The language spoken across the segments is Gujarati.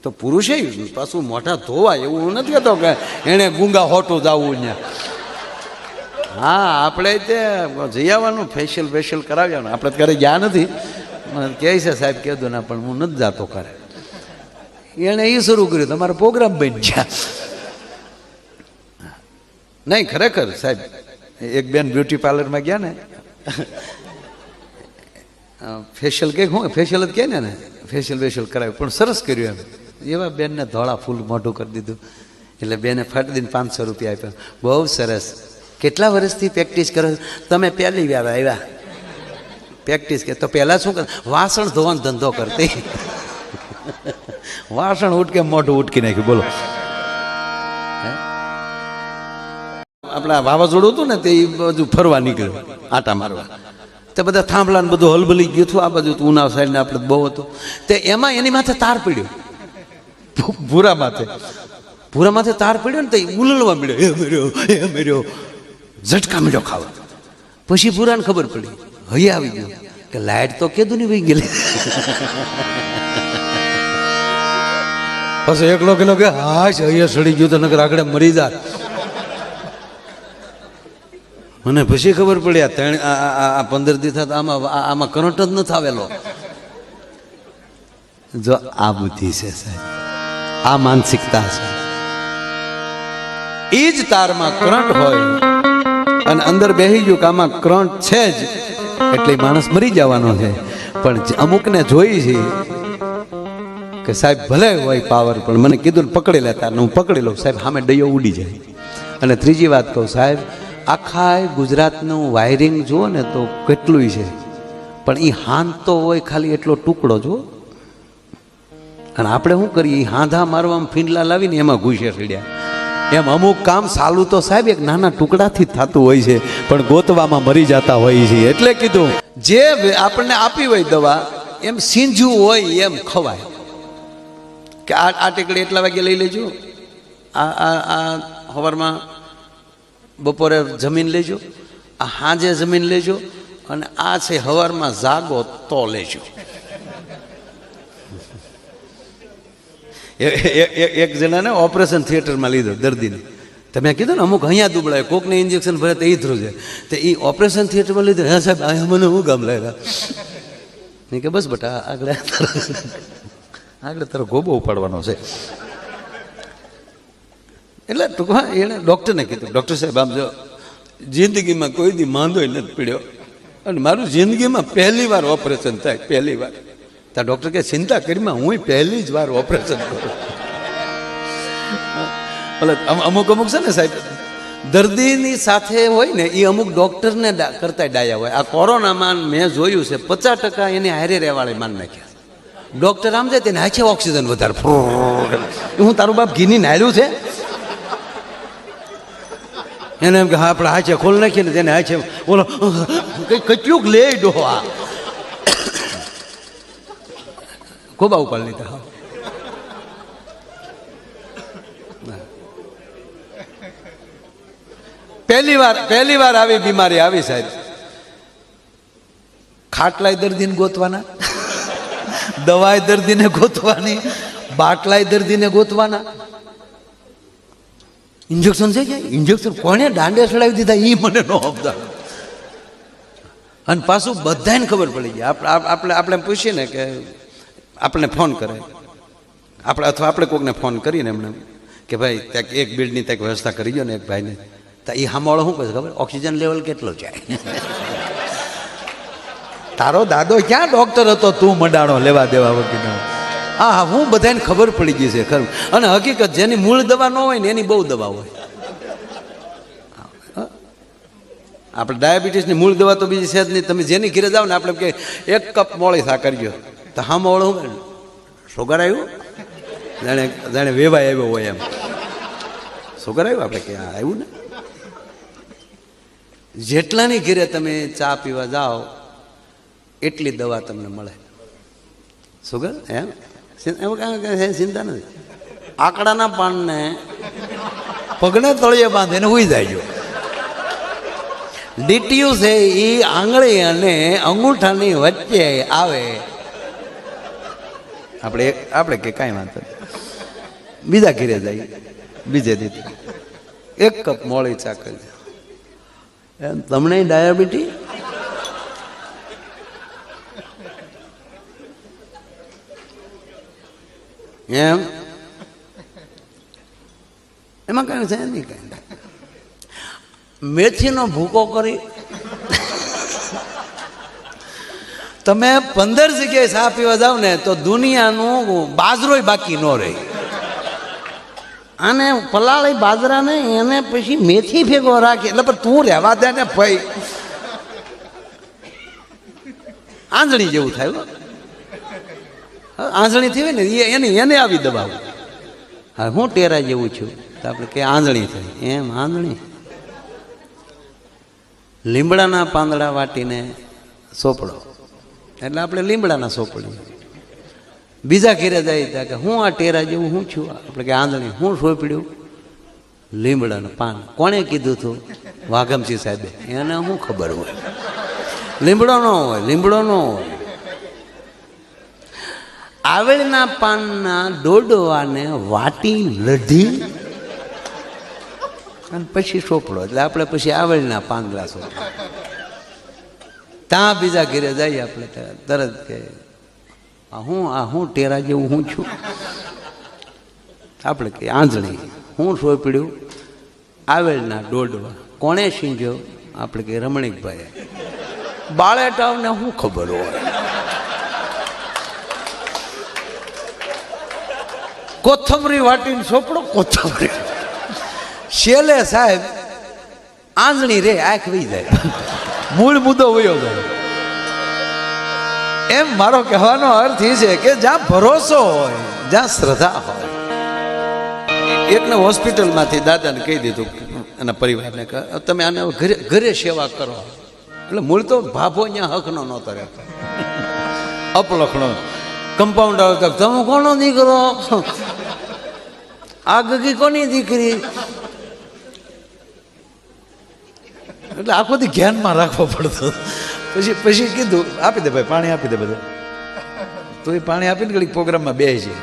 તો પુરુષે પાછું મોઢા ધોવાય એવું નથી કહેતો કે એણે ગુંગા હોટું જવું ત્યાં. હા, આપણે તે જઈ આવવાનું, ફેશિયલ કરાવ્યાનું. આપણે ક્યારે ગયા નથી, મને કહે છે સાહેબ કહેતો ના, પણ હું નથી જાતો કરે. એણે એ શરૂ કર્યું, તમારો પ્રોગ્રામ બની ગયા. નહીં, ખરેખર સાહેબ, એક બેન બ્યુટી પાર્લરમાં ગયા ને, ફેશિયલ કે હું ફેશિયલ જ કહે ને, ફેશિયલ કરાવ્યું, પણ સરસ કર્યું એમ. એવા બેનને ધોળા ફૂલ મોઢું કરી દીધું. એટલે બેને ફાટી દઈને 500 રૂપિયા આપ્યા. બહુ સરસ. કેટલા વર્ષથી પ્રેક્ટિસ કરો? તમે પહેલી વાર આવ્યા પ્રેક્ટિસ કે તો પહેલાં શું કર? વાસણ ધોવાનો ધંધો કરતી. વાસણ ઉટકે મોઢું ઉટકી નાખ્યું. બોલો, આપણા વાવાઝોડું હતું ને તે બધું ફરવા નીકળ્યું, આટા મારવા. તે બધા થાંભલા ને બધું હલબલી ગયું હતું. આ બાજુ ઉનાવ સાઈડ ને આપણે બહુ હતું. તે એમાં એની માથે તાર પડ્યો, ભૂરા માથે તાર પડ્યો ને તો ઉલળવા મળ્યો, એ મેર્યો ઝટકા મળ્યો ખાવા. પછી ભૂરાને ખબર પડી, હૈયા આવી ગયું કે લાઈટ તો કીધું નહીં વહી ગયેલી. પછી એકલો કેલો કે હા હૈયા સડી ગયું તો નકર આગળ મરી જાય. મને પછી ખબર પડી આ 15 દિવસ આમાં કરંટ જ નથી આવેલો. જો આ બુદ્ધિ છે સાહેબ, આ માનસિકતા છે. એ જ તારમાં કરંટ હોય અને અંદર બેસી ગયું કે આમાં કરંટ છે જ, એટલે માણસ મરી જવાનો છે. પણ અમુકને જોઈ છે કે સાહેબ ભલે હોય પાવર, પણ મને કીધું ને પકડી લેતા, હું પકડી લઉં સાહેબ, સામે ડૈયો ઉડી જાય. અને ત્રીજી વાત કહું સાહેબ, આખા ગુજરાતનું વાયરિંગ જુઓ ને તો કેટલું છે, પણ એ હાંધ તો હોય ખાલી એટલો ટુકડો જુઓ. અને આપણે શું કરીએ, હાંધા મારવામાં ફીંડલા લાવીને એમાં ઘૂસે ચડ્યા. એમ અમુક કામ સાલું તો સાહેબ એક નાના ટુકડાથી જ થતું હોય છે, પણ ગોતવામાં મરી જતા હોય છે. એટલે કીધું જે આપણને આપી હોય દવા, એમ સીંજવું હોય એમ ખવાય. કે આ ટેકડી એટલા વાગે લઈ લેજો, આ સવારમાં બપોરે જમીન લેજો, આ સાંજે જમીન લેજો, અને આ છે સવારમાં જાગો તો લેજો. એક જણાને ઓપરેશન થિયેટરમાં લીધો દર્દીને. તમે કીધું ને અમુક અહીંયા દુબળાય, કોકને ઇન્જેક્શન ભરે તો એ થ્રુ છે. તો એ ઓપરેશન થિયેટરમાં લીધું. હા સાહેબ, આ મને શું ગામ લાગ્યા? નહીં કે બસ બેટા આગળ તારો ગોબો ઉપાડવાનો છે. એટલે ટૂંકમાં એણે ડૉક્ટરને કીધું, ડૉક્ટર સાહેબ આમ જો જિંદગીમાં કોઈ દી માંદો નથી પડ્યો, અને મારું જિંદગીમાં પહેલી વાર ઓપરેશન થાય, પહેલી વાર. ત્યાં ડૉક્ટર કે ચિંતા કરીમાં હું પહેલી જ વાર ઓપરેશન કરું. એટલે અમુક છે ને સાહેબ, દર્દીની સાથે હોય ને એ અમુક ડૉક્ટરને કરતા ડાયા હોય. આ કોરોનામાં મેં જોયું છે 50% એની હારે રહેવાળે માન નાખ્યા. ડૉક્ટર આમ જાય તેને હાચે ઓક્સિજન વધારે. હું તારું બાપ ઘીની નાયલું છે એને એમ કે હા આપણે હાચે ખોલ નાખીએ ને તેને હાચે બોલો કેટલુંક લે ડોહો. આ ખૂબ ઉપાડ લીધા. હા, પહેલી વાર આવી બીમારી આવી સાહેબ. ખાટલાય દર્દીને ગોતવાના, દવાય દર્દીને ગોતવાની, બાટલાય દર્દીને ગોતવાના. ઇન્જેક્શન છે કે ઇન્જેક્શન કોને દાંડે ચડાવી દીધા એ મને ન સમજાય. અને પાછું બધાને ખબર પડી ગઈ. આપણે પૂછીએ ને કે આપણને ફોન કરે, આપણે અથવા આપણે કોઈકને ફોન કરીને એમને કે ભાઈ ત્યાં એક બેડની ત્યાં વ્યવસ્થા કરી દો ને એક ભાઈને, તો એ સાંભળો શું કહે ખબર? ઓક્સિજન લેવલ કેટલો જાય? તારો દાદો ક્યાં ડૉક્ટર હતો, તું મંડાણો લેવા દેવા વગર. હા, હું બધાને ખબર પડી ગઈ છે ખરું. અને હકીકત જેની મૂળ દવા ન હોય ને એની બહુ દવા હોય. આપણે ડાયાબિટીસની મૂળ દવા તો બીજી છે જ નહીં. તમે જેની ઘરે જાઓ ને આપણે કે 1 કપ મોળી સા કરજો, તો હા મોળો હું સુગર આવ્યું, જાણે વેવાય આવ્યો હોય એમ. સુગર આવ્યું, આપણે કે આવ્યું ને. જેટલાની ઘરે તમે ચા પીવા જાઓ એટલી દવા તમને મળે. સુગર એમ ચિંતા નથી. આકડાના પાનને પગને તળિયે બાંધે ને ઉઈ જાય. ડીટીયુ છે એ આંગળી અને અંગૂઠાની વચ્ચે આવે આપણે કે કાંઈ વાંધો નહીં. બીજા ઘીરે જાય બીજે દીધી એક કપ મોળી ચા કરી. એમ તમને ડાયાબિટી? એમ એમાં કઈ છે નહીં કઈ. મેથીનો ભૂકો કરી તમે 15 જગ્યાએ ચા પીવા જાવ ને તો દુનિયાનું બાજરોય બાકી ન રહે. અને પલાળી બાજરાને એને પછી મેથી ભેગો રાખી એટલે પણ તું રહેવા દે ને ભાઈ. આંધળી જેવું થાય. આંધળી થઈ હોય ને એને આવી દબાવ. હા હું ટેરા જેવું છું તો આપણે કે આંધળી થાય. એમ આંધળી લીમડાના પાંદડા વાટીને સોપડો એટલે આપણે લીમડાના સોપડીએ. બીજા ઘેરે જાય ત્યાં કે હું આ ટેરા જેવું હું છું. આપણે કે આંધળી હું સોપડ્યું લીમડાનું પાન. કોણે કીધું હતું? વાઘમસિંહ સાહેબે. એને શું ખબર હોય? લીમડો ન હોય, લીમડો ન હોય. આવેલના પાનના ડોડવાને વાટી લઢી અને પછી સોપડો એટલે આપણે પછી આવેલના પાંદડા સોપડો. ત્યાં બીજા ઘેરે જઈએ આપણે તરત કે હું ટેરા જેવું હું છું. આપણે કે આંધળી હું સોપડ્યું આવેલના ડોડવા. કોણે સીંજ્યો? આપણે કે રમણીકભાઈ. બાળેટાવને શું ખબર હોય? કોથમરી વાટીને સોપડો કોથમરી. શેલે સાહેબ આંધળી રે આંખ વહી જાય, મૂળ મુદ્દો વયો જાય. એમ મારો કહેવાનો અર્થ એ છે કે જ્યાં ભરોસો હોય, જ્યાં શ્રદ્ધા હોય. એકને હોસ્પિટલમાંથી દાદાને કહી દીધું એના પરિવારને કે તમે આને ઘરે ઘરે સેવા કરો. એટલે મૂળ તો ભાભો અહીંયા હકનો નહોતો રહેતો, અપલખણો. કમ્પાઉન્ડર તમે કોનો દીકરો? આ ગગી કોની દીકરી? એટલે આખો દી ધ્યાનમાં રાખવો પડતો. પછી કીધું આપી દે ભાઈ, પાણી આપી દે બધા. તો એ પાણી આપીને ઘડીક પ્રોગ્રામમાં બે છે.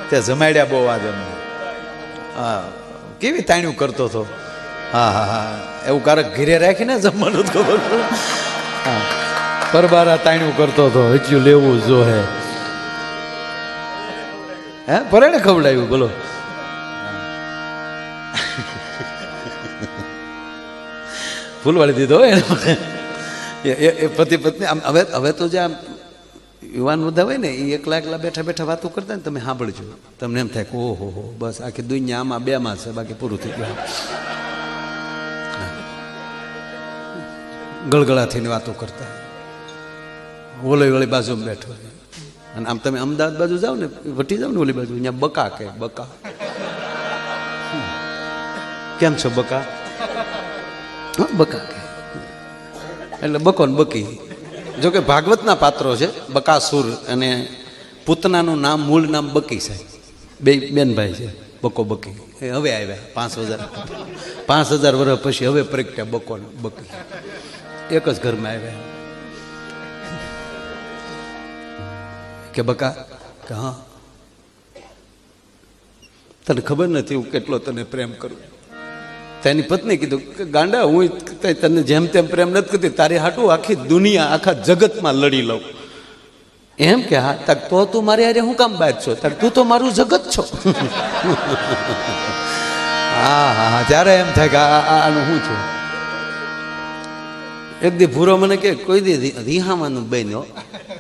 ત્યાં જમાડ્યા બહુ આજે અમને. હા કેવી તાણ્યું કરતો હતો. હા હા હા એવું કારક ઘીરે રાખીને જમવાનું ખબર પડે. હા પરબારા તાણ્યું કરતો હતો. હચ્યું લેવું જો હે પરેણે ખવડાવ્યું બોલો. ફૂલવાળી દીધો એને. એ પતિ પત્ની આમ હવે તો જે આમ યુવાન બધા હોય ને એ એકલા બેઠા બેઠા વાતો કરતા ને તમે સાંભળજો. તમને એમ થાય કે ઓહો હો બસ આખી દુનિયા આમાં બેમાં છે, બાકી પૂરું થઈ ગયું. ગળગળા થઈને વાતો કરતા. ઓલી બાજુમાં બેઠો અને આમ તમે અમદાવાદ બાજુ જાઓ ને, વટી જાઓ ને ઓલી બાજુ, અહીંયા બકા કે બકા. કેમ છો બકા? બકા કે એટલે બકો ને બકી. જોકે ભાગવતના પાત્રો છે બકાસુર અને પૂતનાનું નામ મૂળ નામ બકી સાહેબ. બે બેનભાઈ છે બકો બકી. એ હવે આવ્યા 5000 વર્ષ પછી હવે પ્રગટ્યા બકો ને બકી. એક જ ઘરમાં આવ્યા. કે બકા કે હા તને ખબર નથી હું કેટલો તને પ્રેમ કરું. તેની પત્ની કીધું કે ગાંડા હું તને જેમ તેમ પ્રેમ નથી કરતી, તારી હાટું આખી દુનિયા આખા જગતમાં લડી લઉં. એમ કે હા તક તો તું મારી હારે હું કામ બાદ છો? તક તું તો મારું જગત છો. હા હા હા ત્યારે એમ થાય કે આનું શું છું. એક દી ભૂરો મને કે કોઈ દી રીહાવાનું બન્યો,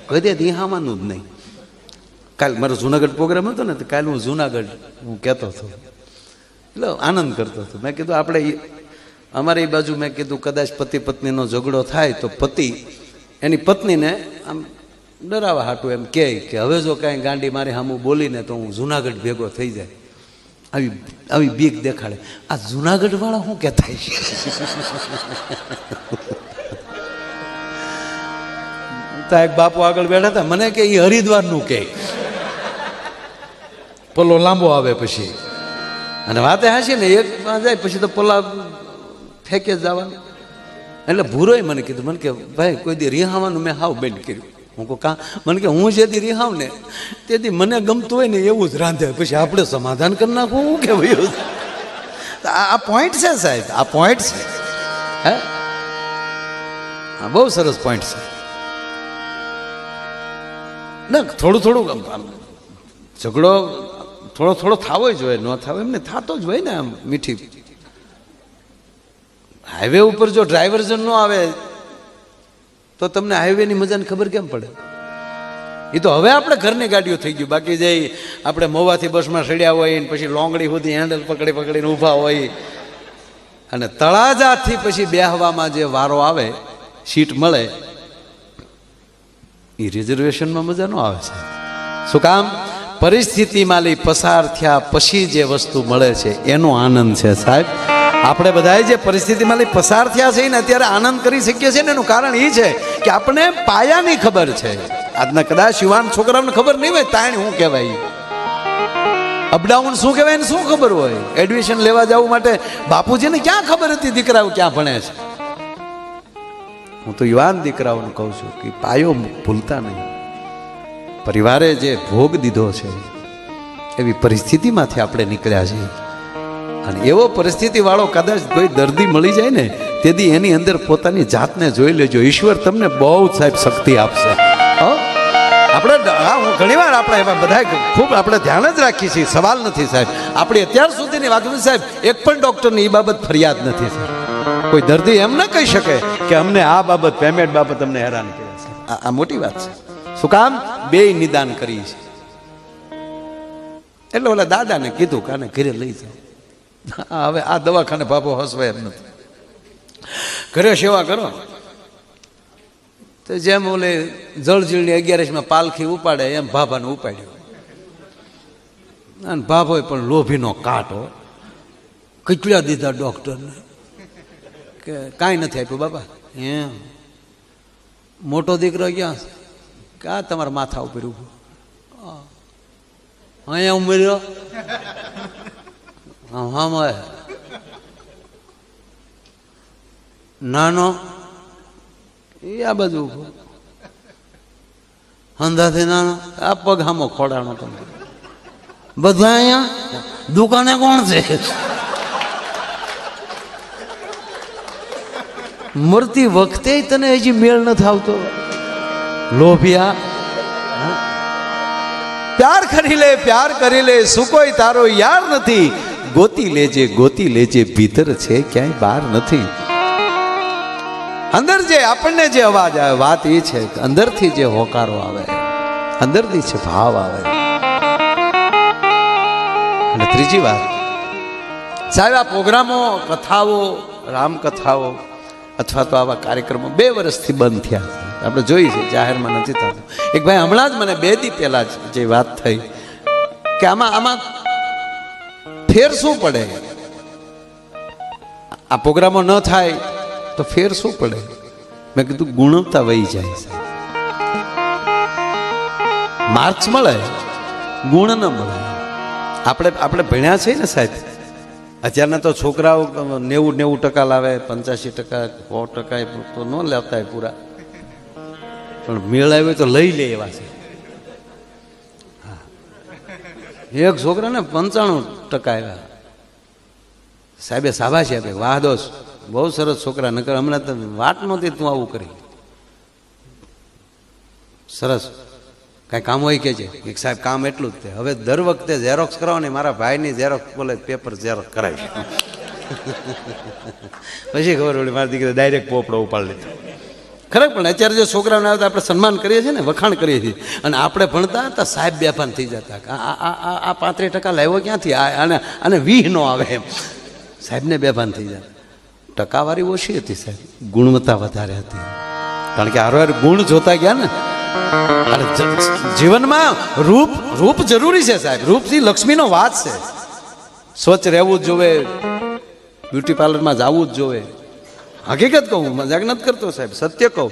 કોઈ દી રીહાવાનું જ નહીં. કાલે મારો જુનાગઢ પ્રોગ્રામ હતો ને તો કાલે હું જુનાગઢ હું કહેતો હતો એટલે આનંદ કરતો હતો. મેં કીધું આપણે અમારી બાજુ મેં કીધું કદાચ પતિ પત્નીનો ઝઘડો થાય તો પતિ એની પત્નીને આમ ડરાવા હાટું એમ કહે કે હવે જો કાંઈ ગાંડી મારી સામું બોલીને તો હું જુનાગઢ ભેગો થઈ જાય. આવી બીક દેખાડે. આ જુનાગઢ વાળા શું કહેતા છે? એક બાપુ આગળ બેઠા હતા, મને કે એ હરિદ્વારનું કહે. પલ્લો લાંબો આવે પછી અને વાતે હાસી ને એક જાય પછી તો પલ્લા ફેંકે જવાનું. એટલે ભૂરોય મને કીધું, મને કે ભાઈ કોઈ દી રિહાવાનું મેં હાવ બંધ કર્યું. હું કહું કાં? મને કે હું જેથી રિહાવ ને તેથી મને ગમતું હોય ને એવું જ રાંધે, પછી આપણે સમાધાન કરી નાખવું હું કે ભાઈ? આ પોઈન્ટ છે સાહેબ, આ પોઈન્ટ છે. હે હા, બહુ સરસ પોઈન્ટ છે. ના થોડું ઝઘડો થોડો થવો જ હોય, ન થાવ એમને થતો જ હોય ને. આમ મીઠી હાઈવે ઉપર જો ડ્રાઈવર જ ન આવે તો તમને હાઈવેની મજાની ખબર કેમ પડે? એ તો હવે આપણે ઘરની ગાડીઓ થઈ ગયું. બાકી જે આપણે મોવાથી બસમાં ચડ્યા હોય ને પછી લોંગડી સુધી હેન્ડલ પકડીને ઊભા હોય અને તળાજાથી પછી બેહવામાં જે વારો આવે, સીટ મળે, એ રિઝર્વેશનમાં મજા ન આવે છે. શું કામ? પરિસ્થિતિમાં લઈ પસાર થયા પછી જે વસ્તુ મળે છે એનો આનંદ છે સાહેબ. આપણે બધાએ જે પરિસ્થિતિમાં લઈ પસાર થયા છે ને અત્યારે આનંદ કરી શકીએ છીએ ને એનું કારણ એ છે કે આપણને પાયાની ખબર છે. આજના કદાચ યુવાન છોકરાઓને ખબર નહીં હોય તાણ શું કહેવાય, અપડાઉન શું કહેવાય ને શું ખબર હોય. એડમિશન લેવા જવું માટે બાપુજીને ક્યાં ખબર હતી દીકરાઓ ક્યાં ભણે છે? હું તો યુવાન દીકરાઓને કહું છું કે પાયો ભૂલતા નહીં. પરિવારે જે ભોગ દીધો છે એવી પરિસ્થિતિમાંથી આપણે નીકળ્યા છીએ, અને એવો પરિસ્થિતિ વાળો કદાચ કોઈ દર્દી મળી જાય ને તેથી એની અંદર પોતાની જાતને જોઈ લેજો. ઈશ્વર તમને બહુ સાહેબ શક્તિ આપશે. આપણે હું ઘણીવાર આપણે એવા બધા ખૂબ આપણે ધ્યાન જ રાખીએ છીએ, સવાલ નથી સાહેબ. આપણી અત્યાર સુધીની વાત સાહેબ એક પણ ડૉક્ટરની એ બાબત ફરિયાદ નથી સાહેબ. કોઈ દર્દી એમ ન કહી શકે કે અમને આ બાબત પેમેન્ટ બાબત અમને હેરાન કર્યા છે. આ મોટી વાત છે. શું કામ? બેય નિદાન કરી છે. એટલે ઓલા દાદાને કીધું કે આને ઘરે લઈ જાઓ. હવે આ દવાખાને બાપો હસવાય એમ નથી, ઘરે સેવા કરો. તો જેમ ઓલે જળજીલની 11માં પાલખી ઉપાડે એમ ભાભાને ઉપાડ્યો. અને ભાભોય પણ લોભીનો કાંટો કેટલા દીધા ડૉક્ટરને કે કાંઈ નથી આપ્યું બાબા. એમ મોટો દીકરો ક્યાં છે? કે આ તમારા માથા ઉપર ઊભો અહીંયા ઉમેર્યો. હા મળે નાનો એ આ બાજુ ઊભો, હંધાથી નાનો આ પગ હામો ખોડાણો. તમે બધા અહીંયા દુકાને કોણ છે? મરતી વખતે તને હજી મેળ નથી આવતો. લોભિયા, પ્યાર કરી લે શું કોઈ તારો યાર નથી. ગોતી લેજે ભીતર છે ક્યાંય બહાર નથી. અંદર જે આપણને જે અવાજ આવે વાત એ છે કે અંદરથી જે હોકારો આવે, અંદરથી છે ભાવ આવે. અને ત્રીજી વાત સાહેબ, આ પ્રોગ્રામો, કથાઓ, રામકથાઓ અથવા તો આવા કાર્યક્રમો 2 વર્ષથી બંધ થયા છે. આપણે જોઈ છે, જાહેરમાં નથી થતું. એક ભાઈ હમણાં જ મને 2 દી પહેલા જે વાત થઈ કે આમાં ફેર શું પડે? આ પ્રોગ્રામો ન થાય તો ફેર શું પડે? મેં કીધું ગુણવત્તા વહી જાય સાહેબ. માર્ક્સ મળે, ગુણ ન મળે. આપણે ભણ્યા છે ને સાહેબ. અત્યારના તો છોકરાઓ 90% લાવે, 85%, 100% તો ન લેતા હોય પૂરા, પણ મેળ આવ્યો તો લઈ લે એવા છે. એક છોકરાને 95% આવ્યા. સાહેબે શાબાશી આપે, વાહ દોસ્ત, બહુ સરસ છોકરા, નકર હમણાં તો વાત નહોતી તું આવું કરી. સરસ, કાંઈ કામ હોય કે છે કે સાહેબ કામ એટલું જ છે. હવે દર વખતે ઝેરોક્સ કરાવવાની, મારા ભાઈની ઝેરોક્સ બોલે પેપર ઝેરોક્સ કરાવી. પછી ખબર પડી મારી દીકરી ડાયરેક્ટ પોપડો ઉપાડી લીધો. ખરેખર પણ અત્યારે જે છોકરાઓને આવતા આપણે સન્માન કરીએ છીએ ને, વખાણ કરીએ છીએ. અને આપણે ભણતા હતા સાહેબ બેભાન થઈ જતા. આ 35% લાવ્યો ક્યાંથી? અને 20 નો આવે એમ સાહેબને બેભાન થઈ જાય. ટકાવારી ઓછી હતી સાહેબ, ગુણવત્તા વધારે હતી. કારણ કે હારવાર ગુણ જોતા ગયા ને. અને જીવનમાં રૂપ જરૂરી છે સાહેબ. રૂપથી લક્ષ્મીનો વાત છે. સ્વચ્છ રહેવું જ જોવે, બ્યુટી પાર્લરમાં જવું જ જોવે. હકીકત કહું, મજાક નથી કરતો સાહેબ, સત્ય કહું.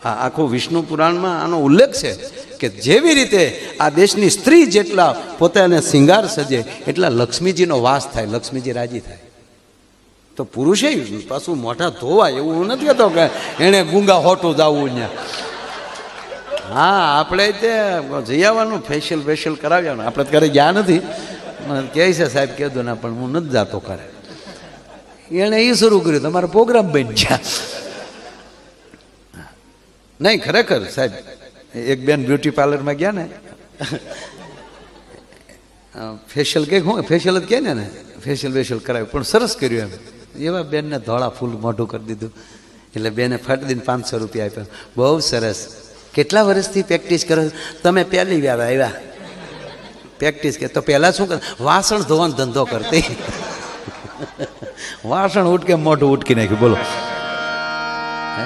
આ આખું વિષ્ણુ પુરાણમાં આનો ઉલ્લેખ છે કે જેવી રીતે આ દેશની સ્ત્રી જેટલા પોતાને શિંગાર સજે એટલા લક્ષ્મીજીનો વાસ થાય, લક્ષ્મીજી રાજી થાય. તો પુરુષે પાછું મોઢા ધોવાય એવું નથી કહેતો કે એણે ગુંગા હોટું જવું ત્યાં. હા આપણે તે જઈ આવવાનું ફેશિયલ વેશિયલ કરાવ્યાનું. આપણે ક્યારે ગયા નથી. મને કહે છે સાહેબ કીધું ના, પણ હું નથી જાતો કરે. એણે એ શરૂ કર્યું, તમારા પ્રોગ્રામ બની ગયા. નહીં ખરેખર સાહેબ, એક બેન બ્યુટી પાર્લરમાં ગયા ને, ફેશિયલ કે હું ફેશિયલ જ કહે ને, ફેશિયલ વેશિયલ કરાવ્યું, પણ સરસ કર્યું એમ. એવા બેનને ધોળા ફૂલ મોઢું કરી દીધું. એટલે બેને ફટ દઈને 500 રૂપિયા આપ્યા. બહુ સરસ. કેટલા વર્ષથી પ્રેક્ટિસ કરો? તમે પહેલી વાર આવ્યા પ્રેક્ટિસ કે તો પહેલાં શું કર? વાસણ ધોવાનો ધંધો કરતી. વાસણ ઉટકે મોઢું ઉટકી નાખ્યું. બોલો. હે